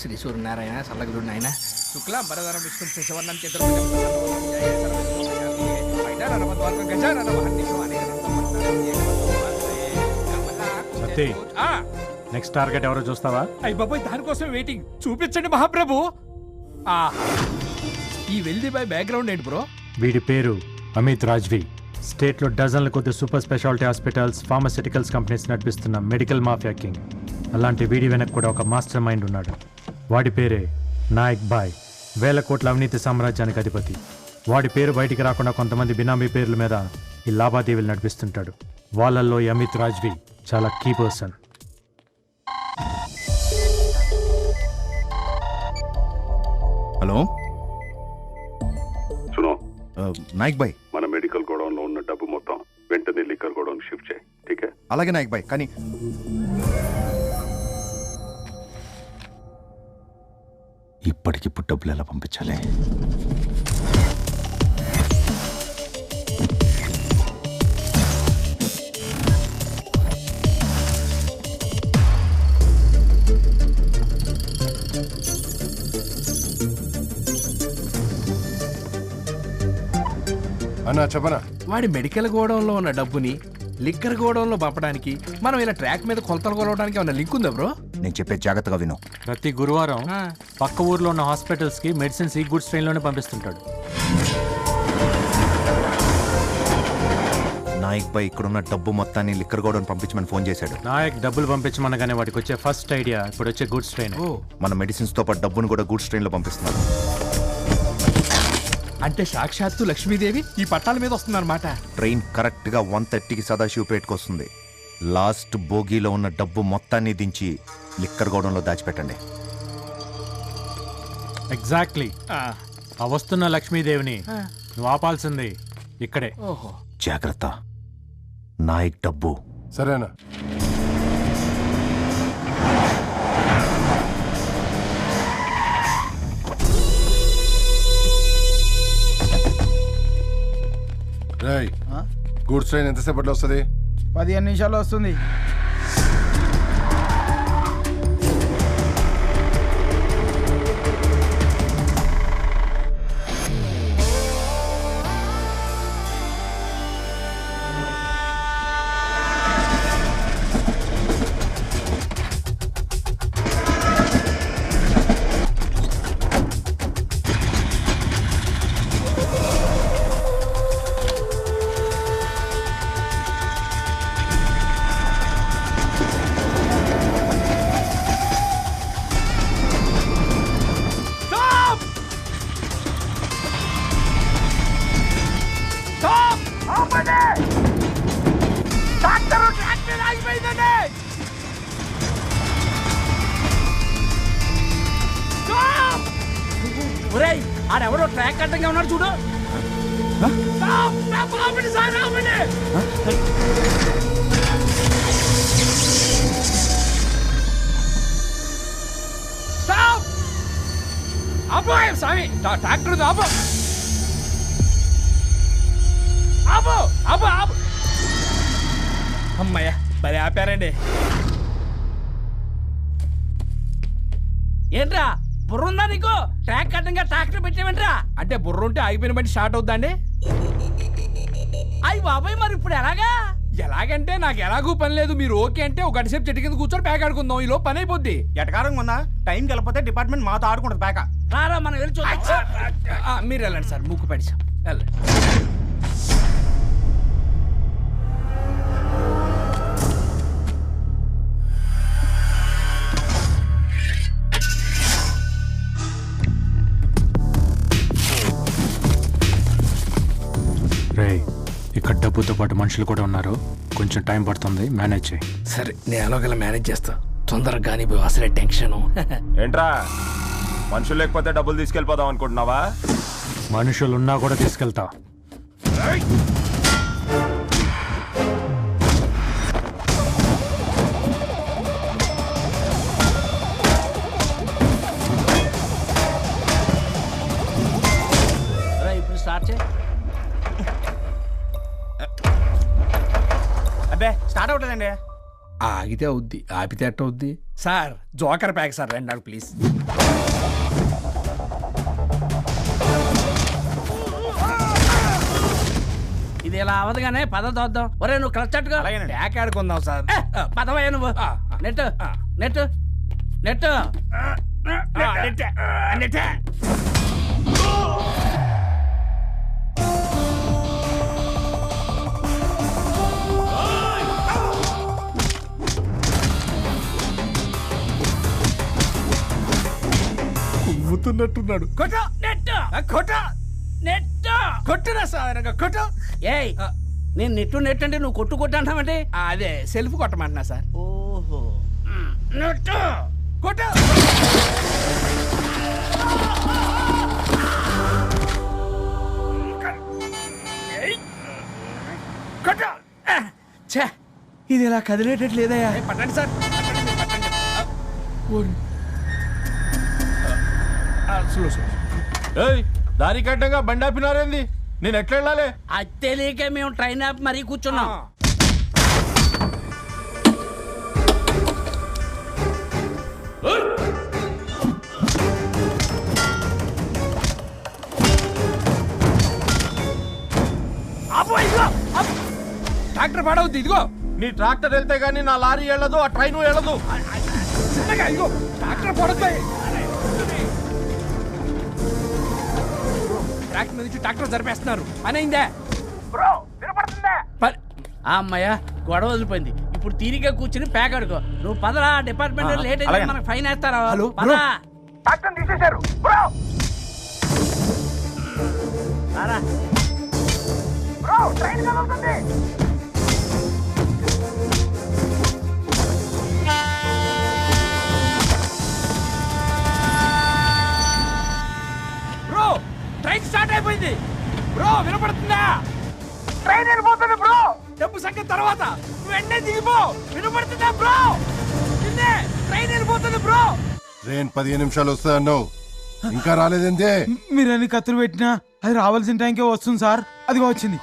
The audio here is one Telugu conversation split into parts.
శ్రీ సూర్యనారాయణ సల్లగుడు నాయన శుక్లా బరదరం విష్ణు శశవర్ణం సత్య నెక్స్ట్ టార్గెట్ ఎవరో చూస్తావా? అయ్య బాబోయ్, దానికోసం వెయిటింగ్. చూపించండి మహాప్రభు. ఈ వెల్దీ బాయ్ బ్యాక్గ్రౌండ్ ఏంటి బ్రో? వీడి పేరు అమిత్ రాజ్వి. స్టేట్లో డజన్ల కొద్ది super speciality hospitals, pharmaceuticals companies నడిపిస్తున్న మెడికల్ మాఫియా కింగ్. అలాంటి వీడి వెనక్కి కూడా ఒక మాస్టర్ మైండ్ ఉన్నాడు. వాడి పేరే నాయక్ బాయ్. 1000 కోట్ల అవినీతి సామ్రాజ్యానికి అధిపతి. వాడి పేరు బయటికి రాకుండా కొంతమంది బినామీ పేర్ల మీద ఈ లావాదేవీలు నడిపిస్తుంటాడు. వాళ్ళల్లో ఈ అమిత్ రాజ్వి చాలా కీ పర్సన్. హలో సునో, నాయక్ బాయ్. మన మెడికల్ గోడౌన్ లో ఉన్న డబ్బు మొత్తం వెంటనే లిక్కర్ గోడౌన్ షిఫ్ట్ చేయి. ఠీకే? అలాగే నాయక్ బాయ్. కానీ ఇప్పటికిప్పుడు డబ్బులు ఎలా పంపించాలి? అన్నా చెప్పనా? వాడి మెడికల్ గోడౌన్లో ఉన్న డబ్బుని లిక్కర్ గోడౌన్లో పంపడానికి మనం ఇలా ట్రాక్ మీద కొలతలు కొలవడానికి ఏమన్నా లింక్ ఉందా బ్రో? నేను చెప్పే జాగ్రత్తగా విను. ప్రతి గురువారం పక్క ఊర్లో ఉన్న హాస్పిటల్స్కి మెడిసిన్స్ ఈ గుడ్స్ ట్రైన్లోనే పంపిస్తుంటాడు. నాయక్ బాయ్ ఇక్కడున్న డబ్బు మొత్తాన్ని లిక్కర్ గోడౌన్ పంపించమని ఫోన్ చేశాడు. నాయక్ డబ్బులు పంపించమనగానే వాడికి వచ్చే ఫస్ట్ ఐడియా ఇప్పుడు వచ్చే గుడ్స్ ట్రైన్. మన మెడిసిన్స్ తో పాటు డబ్బును కూడా గూడ్స్ ట్రైన్ లో పంపిస్తున్నారు. అంటే సాక్షాత్తు లక్ష్మీదేవి ఈ పట్టాల మీద వస్తుందన్నమాట. ట్రైన్ కరెక్ట్ గా 1:30కి సదాశివపేటకు వస్తుంది. లాస్ట్ బోగీలో ఉన్న డబ్బు మొత్తాన్ని దించి లిక్కర్ గోడౌన్లో దాచిపెట్టండి. ఎగ్జాక్ట్లీ. ఆ వస్తున్న లక్ష్మీదేవిని నువ్వు ఆపాల్సింది ఇక్కడే. ఓహో, జాగ్రత్త. నాయక్ డబ్బు. సరేనా? రేయ్, గూడ్స్ ట్రైన్ ఎంతసేపట్లో వస్తుంది? 15 నిమిషాల్లో వస్తుంది. ఆడెవరో ట్రాక్ అడ్డంగా ఉన్నాడు చూడు. స్వామి ట్రాక్టర్ ఆపు ఆపు ఆపు ఆపు. అమ్మయ్య, మరి ఆపారండి. ఏంట్రా బుర్ర ఉందా నీకు? ట్రాక్ అడ్డంగా ట్రాక్టర్ పెట్టేవంట్రా? అంటే బుర్ర ఉంటే ఆగిపోయిన బండి స్టార్ట్ అవుద్దండి. అయ్యి బాబాయ్, మరి ఇప్పుడు ఎలాగా? ఎలాగంటే నాకు ఎలాగూ పని లేదు. మీరు ఓకే అంటే ఒక గంట సేపు చెట్టు కింద కూర్చొని ప్యాక్ ఆడుకుందాం. ఈలో పని అయిపోద్ది. ఎటకారంగా ఉందా? టైంకి వెళ్ళిపోతే డిపార్ట్మెంట్ మాతో ఆడుకుంటుంది ప్యాక. రారా మనం వెళ్ళి చూద్దాం. మీరు వెళ్ళండి సార్, ముక్కు పడిచాం. వెళ్ళండి. రే, ఇక్కడ డబ్బుతో పాటు మనుషులు కూడా ఉన్నారు. కొంచెం టైం పడుతుంది, మేనేజ్ చేయి. సరే, నేను ఎలాగలా మేనేజ్ చేస్తా. తొందరగా కానీ అసలే టెన్షన్. ఏంట్రా, మనుషులు లేకపోతే డబ్బులు తీసుకెళ్ళిపోదాం అనుకుంటున్నావా? మనుషులు ఉన్నా కూడా తీసుకెళ్తా. ఇప్పుడు స్టార్ట్ చేయి. అబ్బే స్టార్ట్ అవుతుందండి. ఆగితే అవుద్ది, ఆపితే ఎట్ట అవుద్ది? సార్ జోకర్ ప్యాక్ సార్, రండి నాకు ప్లీజ్. ఇది ఇలా అవదుగానే పద దోద్దాం. ఒరే నువ్వు క్లచ్చట్టుగా ప్యాక్ ఆడుకుందాం సార్. పదవయ్యా నువ్వు. నెట్ నెట్ నెట్ కుమ్ముతున్నట్టున్నాడు. కొట్టు నెట్ కొట్టు నెట్ కొట్టురా సార్, కొట్టు. ఏయ్ నేను నెట్టు నెట్ అంటే నువ్వు కొట్టు కొట్టు అంటావంటే? అదే సెల్ఫ్ కొట్టమంటున్నా సార్. ఓహో నెట్ కొట్టు. కొట్టు. ఛే, ఇది ఇలా కదిలేటట్లేదయ్యా. పట్టండి సార్, పట్టండి, పట్టండి. ఏయ్ దారి కట్టంగా బండి ఆపినారేంది? నేను ఎట్లా వెళ్ళాలి? అది తెలియక మేము ట్రైన్ ఆపి మరీ కూర్చున్నాం. ట్రాక్టర్ పాడవుద్ది. ఇదిగో నీ ట్రాక్టర్ వెళ్తే గానీ నా లారీ వెళ్ళదు, ఆ ట్రైన్ వెళ్ళదు. చిన్నగా, ఇదిగో ట్రాక్టర్ పడుతుంది. ట్రాక్ మీద నుంచి ట్రాక్టర్ జరిపేస్తున్నారు. పని అయిందా? అమ్మయ్య గొడవ వదిలిపోయింది. ఇప్పుడు తీరిగా కూర్చుని ప్యాక్ అడుకో. నువ్వు పదరా, డిపార్ట్మెంట్ లేట్ అయితే మనకు ఫైన్ వేస్తారా? హలో, పదరా. తీసేశారు. రారా. ట్రైన్ కదులుతుంది. బ్రో ట్రైన్ స్టార్ట్ అయిపోయింది. బ్రో వినపడుతుందా? ట్రైన్ వెళ్ళిపోతుంది బ్రో. డబ్బు సంఖ్య తర్వాత వెంటనే దిగిపో. వినపడుతుందా బ్రో? నిన్నే ట్రైన్ వెళ్ళిపోతుంది బ్రో. ట్రైన్ 15 నిమిషాలు వస్తా అన్నావు, ఇంకా రాలేదంటే? మీరు అన్ని కత్తులు పెట్టినా అది రావాల్సిన టైంకే వస్తుంది సార్. అదిగో వచ్చింది.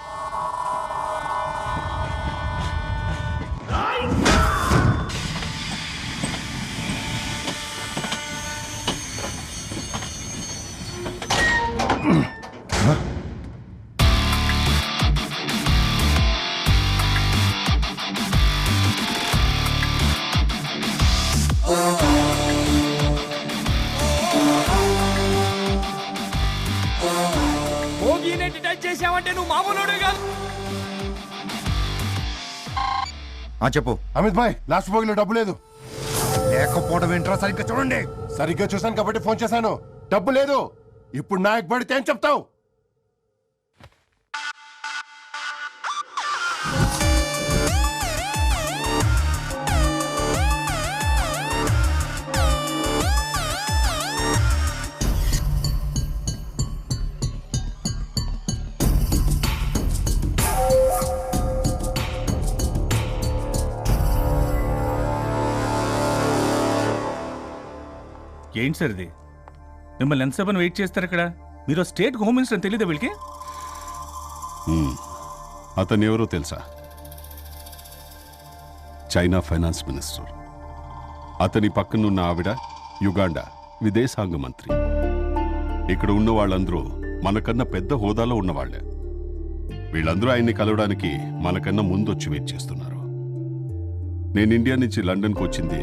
భోగినేటి టచ్ చేసావంటే నువ్వు మామూలుడే కాదు. చెప్పు. అమిత్ భాయ్, లాస్ట్ బోగిలో డబ్బు లేదు. లేకపోవడం ఏంట్రా? సరిగ్గా చూడండి. సరిగ్గా చూసాను కాబట్టి ఫోన్ చేశాను. డబ్బు లేదు. ఇప్పుడు నాయకు పడితే ఏం చెప్తావు? ఏంటి సార్ ఇది? మిమ్మల్ని ఎంతసేపు వెయిట్ చేస్తారు ఇక్కడ? మీరు స్టేట్ హోమ్ మినిస్టర్ తెలియదా వీళ్ళకి? అతను ఎవరో తెలుసా? China finance minister. అతని పక్కనున్న ఆవిడ యుగాండా విదేశాంగ మంత్రి. ఇక్కడ ఉన్న వాళ్ళందరూ మనకన్నా పెద్ద హోదాలో ఉన్నవాళ్లే. వీళ్ళందరూ ఆయన్ని కలవడానికి మనకన్నా ముందొచ్చి వెయిట్ చేస్తున్నారు. నేను ఇండియా నుంచి లండన్కి వచ్చింది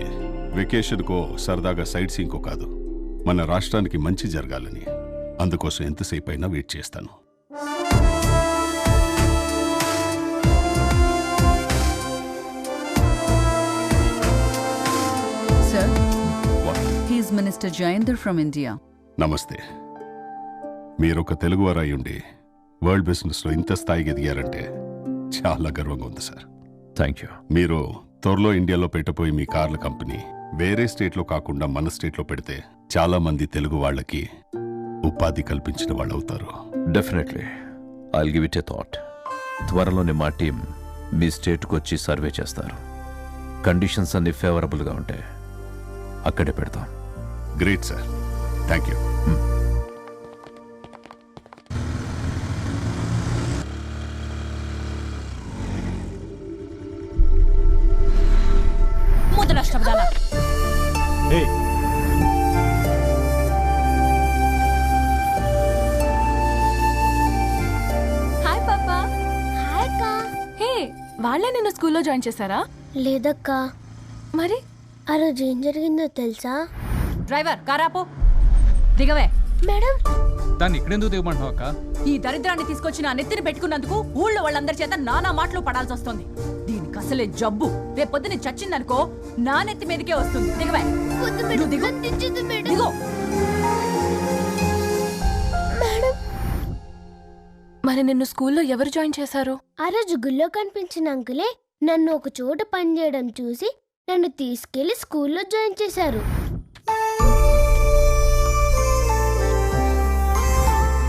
వెకేషన్కో సరదాగా సైట్ సీయింగ్కో కాదు, మన రాష్ట్రానికి మంచి జరగాలని. అందుకోసం ఎంతసేపు అయినా వెయిట్ చేస్తాను. Sir, he is Minister Jayendra from India. నమస్తే. మీరొక తెలుగువారు అయ్యుండి వరల్డ్ బిజినెస్లో ఇంత స్థాయికి ఎదిగారంటే చాలా గర్వంగా ఉంది సార్. Thank you. మీరు త్వరలో ఇండియాలో పెట్టబోయే మీ కార్ల కంపెనీ వేరే స్టేట్లో కాకుండా మన స్టేట్లో పెడితే చాలా మంది తెలుగు వాళ్ళకి ఉపాధి కల్పించిన వాళ్ళు అవుతారు. Definitely I'll give it a thought. త్వరలోనే మా టీం మీ స్టేట్కి వచ్చి సర్వే చేస్తారు. కండిషన్స్ అన్ని ఫేవరబుల్గా ఉంటే అక్కడే పెడతాం. Great sir, thank you. నాన్న. ఏయ్, హాయ్ పాపా. హాయ్ అక్క. హే, వాళ్ళే నిన్ను స్కూల్లో జాయిన్ చేశారా? లేదక్క. మరి ఆ రోజు ఏం జరిగిందో తెలుసా? డ్రైవర్ కారాపు. దిగవే. మేడం, దాన్ని ఇక్కడెందుకు దిగమంటావు అక్క? ఈ దరిద్రాన్ని తీసుకొచ్చి నా నెత్తిని పెట్టుకున్నందుకు ఊళ్ళో వాళ్ళందరి చేత నానా మాటలు పడాల్సి వస్తుంది. దీనికి అసలే జబ్బు. రేపు పొద్దున చచ్చిందనుకో నా నెత్తి మీదకే వస్తుంది. దిగవే. నువ్వు దిగు. దిగు. మరి నిన్ను స్కూల్లో ఎవరు జాయిన్ చేశారు? ఆ రోజు గుళ్ళో కనిపించిన అంకులే నన్ను ఒక చోట పనిచేయడం చూసి నన్ను తీసుకెళ్లి స్కూల్లో జాయిన్ చేశారు.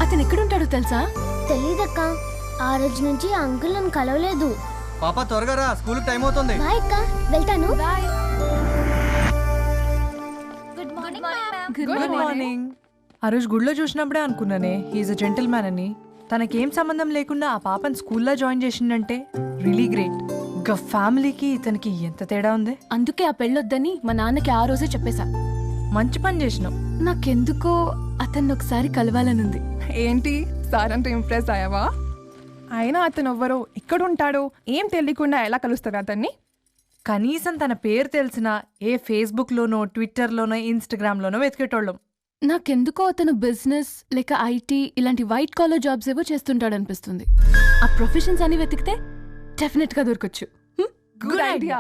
అతను ఎక్కడుంటాడో తెలుసా? తెలీదక్క. ఆ రోజు నుంచి ఆ అంకుల్ నన్ను కలవలేదు. పాప త్వరగా రా, స్కూల్ టైం అవుతుంది. బాయ్ అక్క, వెళ్తాను. బాయ్. Good morning. ఆ రోజు గుడిలో చూసినప్పుడే అనుకున్నానే హీఈస్ అ జెంటిల్ మ్యాన్ అని. తనకేం సంబంధం లేకుండా ఆ పాపని స్కూల్లో జాయిన్ చేసిందంటే రియలీ గ్రేట్. ఇంకా ఫ్యామిలీకి ఇతనికి ఎంత తేడా ఉంది. అందుకే ఆ పెళ్ళొద్దని మా నాన్నకి ఆ రోజే చెప్పేశా. మంచి పని చేసినావు. నాకెందుకో అతన్ని ఒకసారి కలవాలనుంది. ఏంటి సార్ అంటే ఇంప్రెస్ అయ్యావా? అయినా అతను ఎవ్వరో ఎక్కడుంటాడో ఏం తెలియకుండా ఎలా కలుస్తారు అతన్ని? కనీసం తన పేరు తెలిసినా ఏ ఫేస్బుక్లోనో ట్విట్టర్లోనో ఇన్స్టాగ్రామ్లోనో వెతికేటోళ్ళం. నాకెందుకో అతను బిజినెస్ లేక ఐటీ ఇలాంటి వైట్ కాలర్ జాబ్స్ ఏవో చేస్తుంటాడనిపిస్తుంది. ఆ ప్రొఫెషన్స్ అని వెతికితే డెఫినెట్ గా దొరకొచ్చు. Good idea.